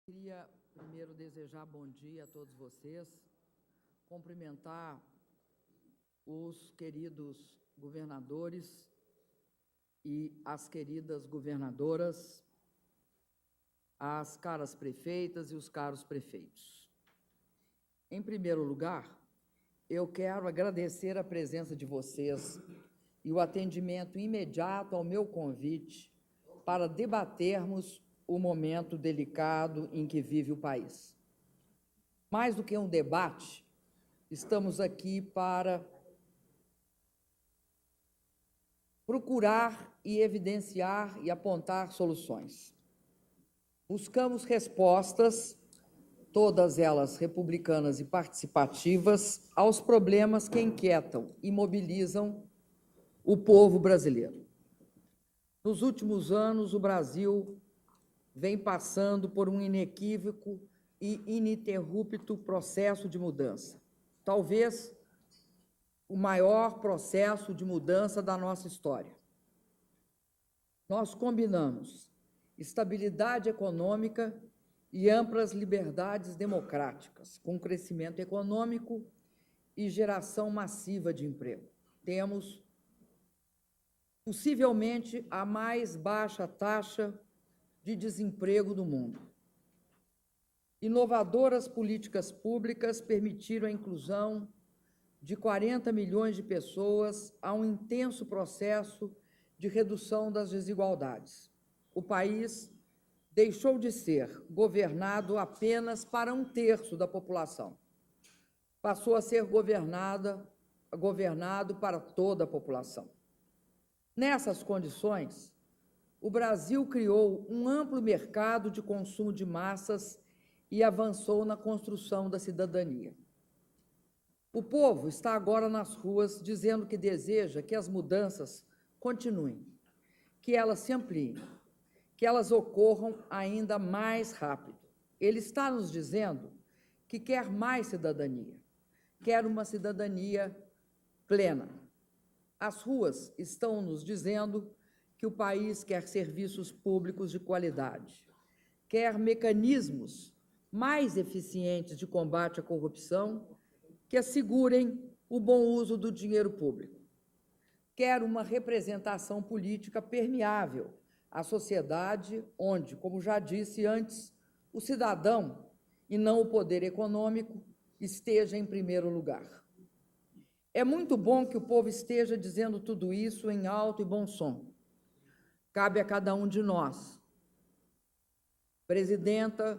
Queria primeiro desejar bom dia a todos vocês, cumprimentar os queridos governadores e as queridas governadoras, as caras prefeitas e os caros prefeitos. Em primeiro lugar, eu quero agradecer a presença de vocês e o atendimento imediato ao meu convite para debatermos o momento delicado em que vive o país. Mais do que um debate, estamos aqui para procurar e evidenciar e apontar soluções. Buscamos respostas, todas elas republicanas e participativas, aos problemas que inquietam e mobilizam o povo brasileiro. Nos últimos anos, o Brasil vem passando por um inequívoco e ininterrupto processo de mudança. Talvez o maior processo de mudança da nossa história. Nós combinamos estabilidade econômica e amplas liberdades democráticas, com crescimento econômico e geração massiva de emprego. Temos, possivelmente, a mais baixa taxa de desemprego do mundo. Inovadoras políticas públicas permitiram a inclusão de 40 milhões de pessoas a um intenso processo de redução das desigualdades. O país deixou de ser governado apenas para um terço da população. Passou a ser governado para toda a população. Nessas condições, o Brasil criou um amplo mercado de consumo de massas e avançou na construção da cidadania. O povo está agora nas ruas dizendo que deseja que as mudanças continuem, que elas se ampliem, que elas ocorram ainda mais rápido. Ele está nos dizendo que quer mais cidadania, quer uma cidadania plena. As ruas estão nos dizendo que o país quer serviços públicos de qualidade, quer mecanismos mais eficientes de combate à corrupção que assegurem o bom uso do dinheiro público, quer uma representação política permeável à sociedade onde, como já disse antes, o cidadão, e não o poder econômico, esteja em primeiro lugar. É muito bom que o povo esteja dizendo tudo isso em alto e bom som. Cabe a cada um de nós, presidenta,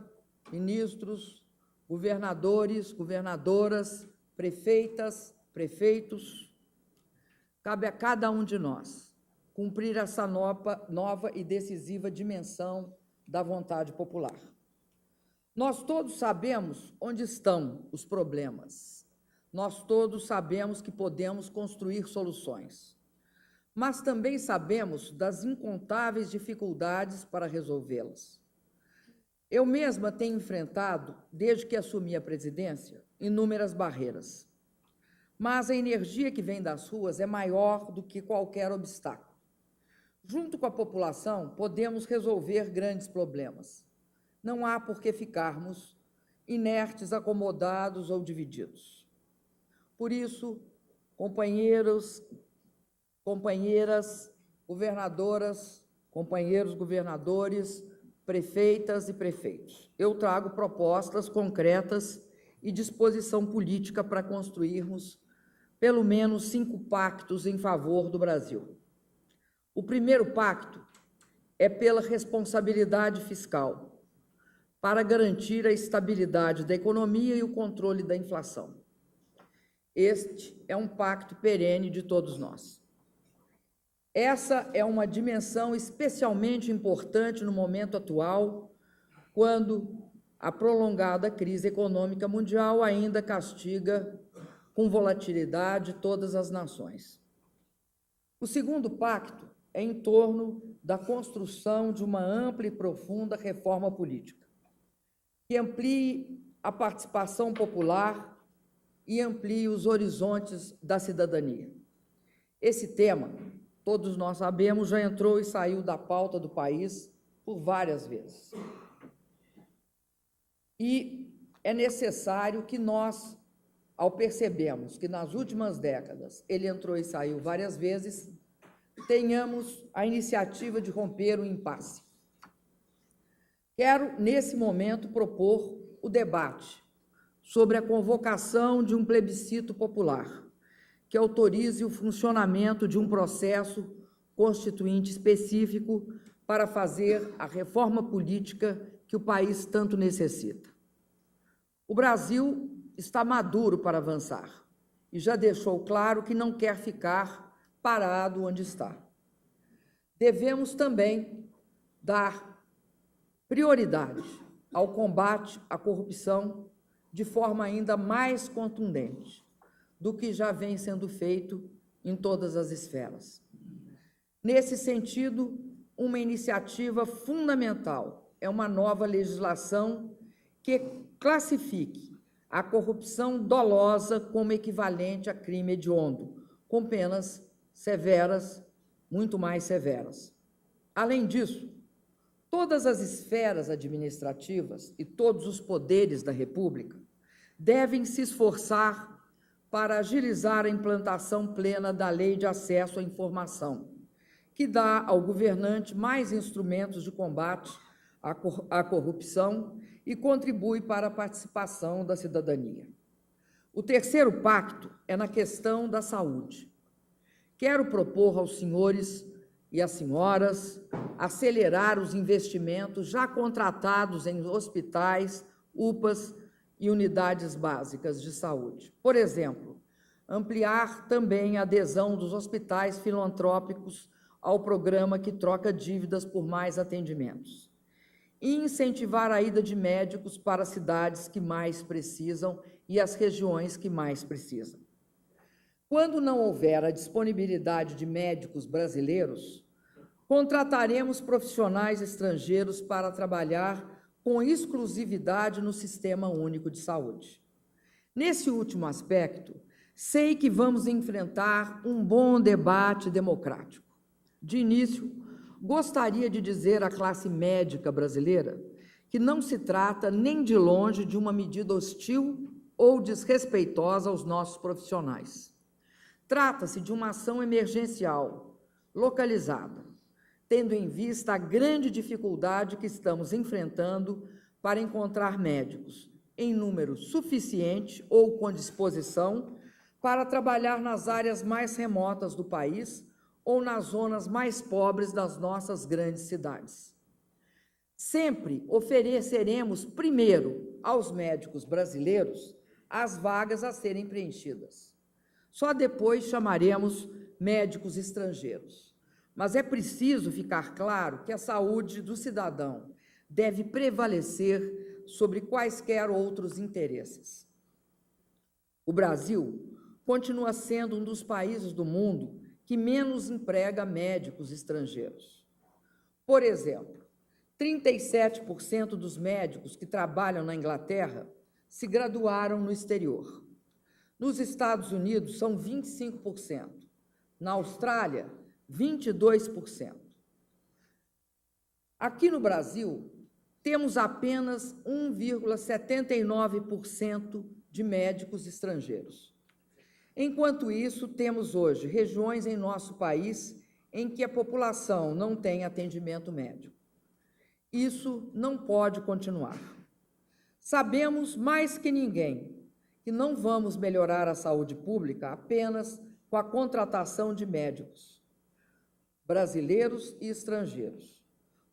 ministros, governadores, governadoras, prefeitas, prefeitos, cabe a cada um de nós cumprir essa nova e decisiva dimensão da vontade popular. Nós todos sabemos onde estão os problemas, nós todos sabemos que podemos construir soluções, mas também sabemos das incontáveis dificuldades para resolvê-las. Eu mesma tenho enfrentado, desde que assumi a presidência, inúmeras barreiras, mas a energia que vem das ruas é maior do que qualquer obstáculo. Junto com a população, podemos resolver grandes problemas. Não há por que ficarmos inertes, acomodados ou divididos. Por isso, companheiros, companheiras, governadoras, companheiros governadores, prefeitas e prefeitos, eu trago propostas concretas e disposição política para construirmos pelo menos 5 pactos em favor do Brasil. O primeiro pacto é pela responsabilidade fiscal, para garantir a estabilidade da economia e o controle da inflação. Este é um pacto perene de todos nós. Essa é uma dimensão especialmente importante no momento atual, quando a prolongada crise econômica mundial ainda castiga com volatilidade todas as nações. O segundo pacto é em torno da construção de uma ampla e profunda reforma política, que amplie a participação popular e amplie os horizontes da cidadania. Esse tema, todos nós sabemos, já entrou e saiu da pauta do país por várias vezes. E é necessário que nós, ao percebermos que nas últimas décadas ele entrou e saiu várias vezes, tenhamos a iniciativa de romper o impasse. Quero, nesse momento, propor o debate sobre a convocação de um plebiscito popular que autorize o funcionamento de um processo constituinte específico para fazer a reforma política que o país tanto necessita. O Brasil está maduro para avançar e já deixou claro que não quer ficar parado onde está. Devemos também dar prioridade ao combate à corrupção de forma ainda mais contundente do que já vem sendo feito em todas as esferas. Nesse sentido, uma iniciativa fundamental é uma nova legislação que classifique a corrupção dolosa como equivalente a crime hediondo, com penas severas, muito mais severas. Além disso, todas as esferas administrativas e todos os poderes da República devem se esforçar para agilizar a implantação plena da Lei de Acesso à Informação, que dá ao governante mais instrumentos de combate à corrupção e contribui para a participação da cidadania. O terceiro pacto é na questão da saúde. Quero propor aos senhores e às senhoras acelerar os investimentos já contratados em hospitais, UPAs e unidades básicas de saúde. Por exemplo, ampliar também a adesão dos hospitais filantrópicos ao programa que troca dívidas por mais atendimentos. E incentivar a ida de médicos para as cidades que mais precisam e as regiões que mais precisam. Quando não houver a disponibilidade de médicos brasileiros, contrataremos profissionais estrangeiros para trabalhar com exclusividade no Sistema Único de Saúde. Nesse último aspecto, sei que vamos enfrentar um bom debate democrático. De início, gostaria de dizer à classe médica brasileira que não se trata nem de longe de uma medida hostil ou desrespeitosa aos nossos profissionais. Trata-se de uma ação emergencial, localizada, tendo em vista a grande dificuldade que estamos enfrentando para encontrar médicos em número suficiente ou com disposição para trabalhar nas áreas mais remotas do país ou nas zonas mais pobres das nossas grandes cidades. Sempre ofereceremos primeiro aos médicos brasileiros as vagas a serem preenchidas. Só depois chamaremos médicos estrangeiros. Mas é preciso ficar claro que a saúde do cidadão deve prevalecer sobre quaisquer outros interesses. O Brasil continua sendo um dos países do mundo que menos emprega médicos estrangeiros. Por exemplo, 37% dos médicos que trabalham na Inglaterra se graduaram no exterior. Nos Estados Unidos, são 25%. Na Austrália, 22%. Aqui no Brasil, temos apenas 1,79% de médicos estrangeiros. Enquanto isso, temos hoje regiões em nosso país em que a população não tem atendimento médico. Isso não pode continuar. Sabemos mais que ninguém que não vamos melhorar a saúde pública apenas com a contratação de médicos brasileiros e estrangeiros.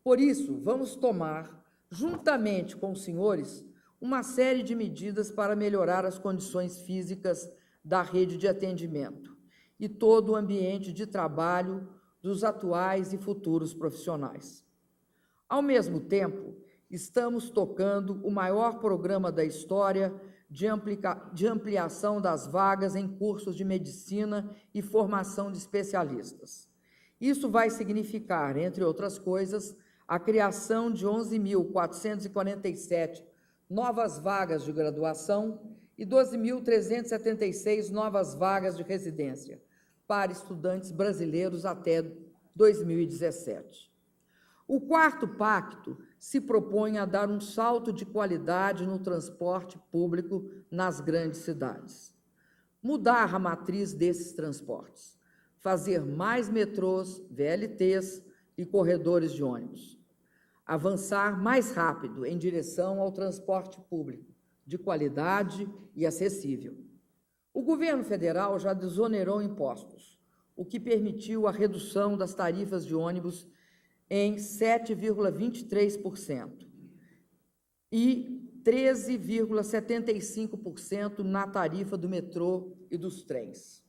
Por isso, vamos tomar, juntamente com os senhores, uma série de medidas para melhorar as condições físicas da rede de atendimento e todo o ambiente de trabalho dos atuais e futuros profissionais. Ao mesmo tempo, estamos tocando o maior programa da história de ampliação das vagas em cursos de medicina e formação de especialistas. Isso vai significar, entre outras coisas, a criação de 11.447 novas vagas de graduação e 12.376 novas vagas de residência para estudantes brasileiros até 2017. O quarto pacto se propõe a dar um salto de qualidade no transporte público nas grandes cidades. Mudar a matriz desses transportes, fazer mais metrôs, VLTs e corredores de ônibus. Avançar mais rápido em direção ao transporte público, de qualidade e acessível. O governo federal já desonerou impostos, o que permitiu a redução das tarifas de ônibus em 7,23% e 13,75% na tarifa do metrô e dos trens.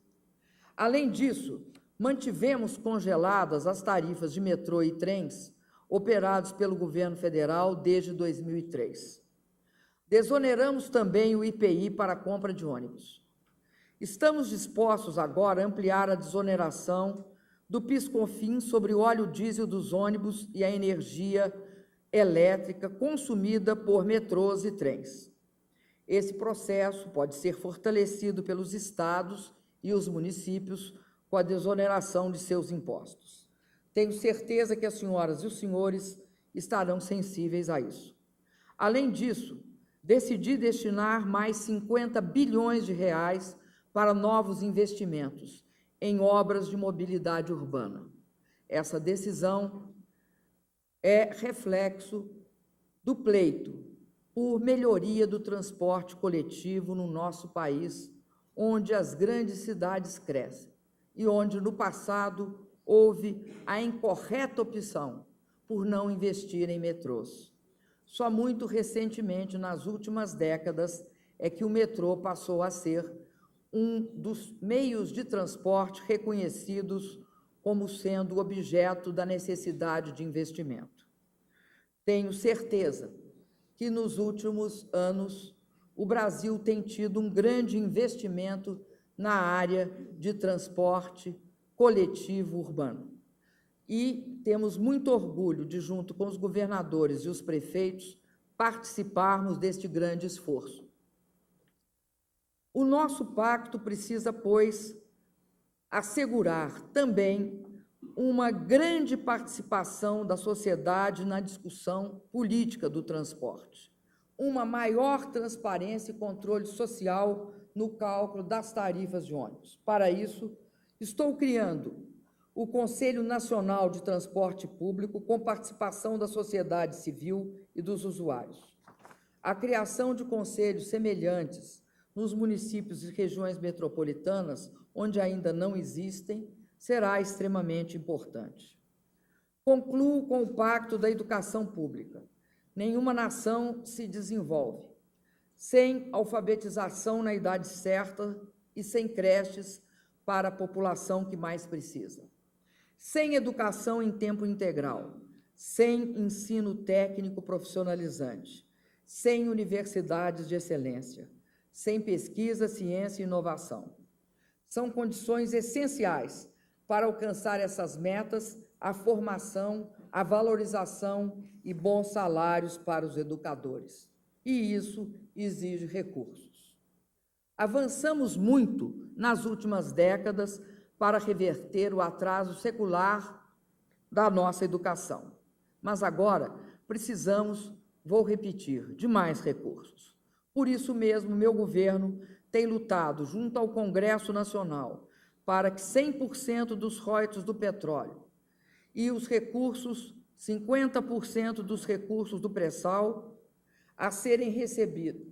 Além disso, mantivemos congeladas as tarifas de metrô e trens operados pelo governo federal desde 2003. Desoneramos também o IPI para a compra de ônibus. Estamos dispostos agora a ampliar a desoneração do PIS/COFINS sobre o óleo diesel dos ônibus e a energia elétrica consumida por metrôs e trens. Esse processo pode ser fortalecido pelos estados e os municípios com a desoneração de seus impostos. Tenho certeza que as senhoras e os senhores estarão sensíveis a isso. Além disso, decidi destinar mais 50 bilhões de reais para novos investimentos em obras de mobilidade urbana. Essa decisão é reflexo do pleito por melhoria do transporte coletivo no nosso país, onde as grandes cidades crescem e onde, no passado, houve a incorreta opção por não investir em metrôs. Só muito recentemente, nas últimas décadas, é que o metrô passou a ser um dos meios de transporte reconhecidos como sendo objeto da necessidade de investimento. Tenho certeza que nos últimos anos o Brasil tem tido um grande investimento na área de transporte coletivo urbano. E temos muito orgulho de, junto com os governadores e os prefeitos, participarmos deste grande esforço. O nosso pacto precisa, pois, assegurar também uma grande participação da sociedade na discussão política do transporte, uma maior transparência e controle social no cálculo das tarifas de ônibus. Para isso, estou criando o Conselho Nacional de Transporte Público com participação da sociedade civil e dos usuários. A criação de conselhos semelhantes nos municípios e regiões metropolitanas, onde ainda não existem, será extremamente importante. Concluo com o Pacto da Educação Pública. Nenhuma nação se desenvolve sem alfabetização na idade certa e sem creches para a população que mais precisa. Sem educação em tempo integral, sem ensino técnico profissionalizante, sem universidades de excelência, sem pesquisa, ciência e inovação. São condições essenciais para alcançar essas metas, a formação, a valorização e bons salários para os educadores. E isso exige recursos. Avançamos muito nas últimas décadas para reverter o atraso secular da nossa educação. Mas agora precisamos, vou repetir, de mais recursos. Por isso mesmo, meu governo tem lutado junto ao Congresso Nacional para que 100% dos royalties do petróleo e os recursos, 50% dos recursos do pré-sal, a serem recebidos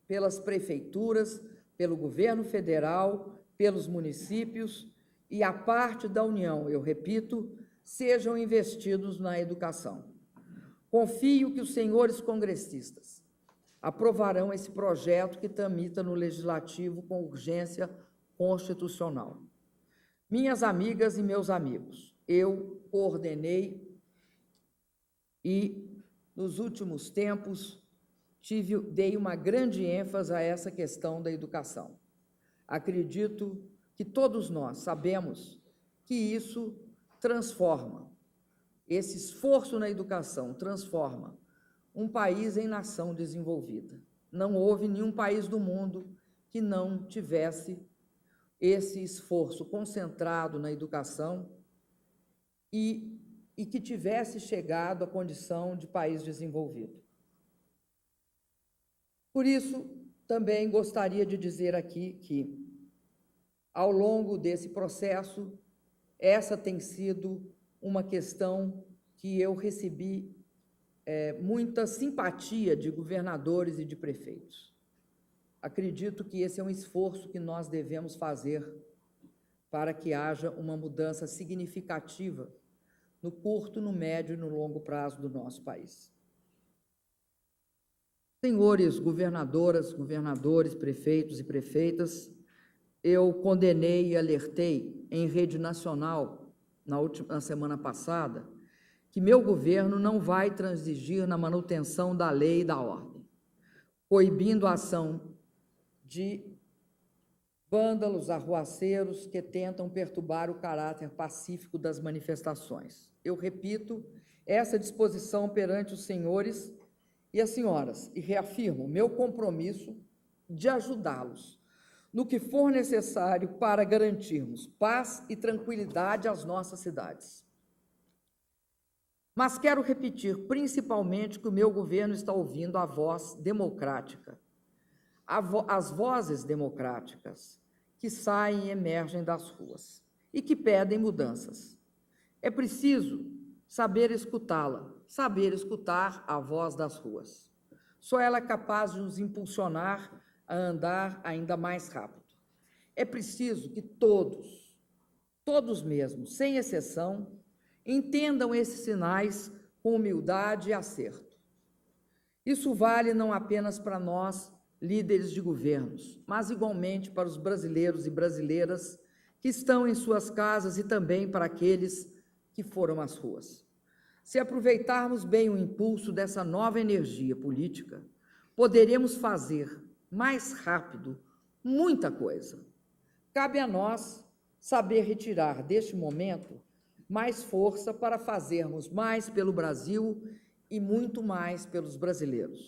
pelas prefeituras, pelo governo federal, pelos municípios e a parte da União, eu repito, sejam investidos na educação. Confio que os senhores congressistas aprovarão esse projeto que tramita no Legislativo com urgência constitucional. Minhas amigas e meus amigos, eu coordenei e, nos últimos tempos, dei uma grande ênfase a essa questão da educação. Acredito que todos nós sabemos que isso transforma, esse esforço na educação transforma um país em nação desenvolvida. Não houve nenhum país do mundo que não tivesse esse esforço concentrado na educação e e que tivesse chegado à condição de país desenvolvido. Por isso, também gostaria de dizer aqui que, ao longo desse processo, essa tem sido uma questão que eu recebi muita simpatia de governadores e de prefeitos. Acredito que esse é um esforço que nós devemos fazer para que haja uma mudança significativa no curto, no médio e no longo prazo do nosso país. Senhores governadoras, governadores, prefeitos e prefeitas, eu condenei e alertei em rede nacional, na semana passada, que meu governo não vai transigir na manutenção da lei e da ordem, coibindo a ação de vândalos, arruaceiros que tentam perturbar o caráter pacífico das manifestações. Eu repito essa disposição perante os senhores e as senhoras e reafirmo meu compromisso de ajudá-los no que for necessário para garantirmos paz e tranquilidade às nossas cidades. Mas quero repetir principalmente que o meu governo está ouvindo a voz democrática, as vozes democráticas que saem e emergem das ruas e que pedem mudanças. É preciso saber escutá-la, saber escutar a voz das ruas. Só ela é capaz de nos impulsionar a andar ainda mais rápido. É preciso que todos mesmo, sem exceção, entendam esses sinais com humildade e acerto. Isso vale não apenas para nós, líderes de governos, mas igualmente para os brasileiros e brasileiras que estão em suas casas e também para aqueles que foram às ruas. Se aproveitarmos bem o impulso dessa nova energia política, poderemos fazer mais rápido muita coisa. Cabe a nós saber retirar deste momento mais força para fazermos mais pelo Brasil e muito mais pelos brasileiros.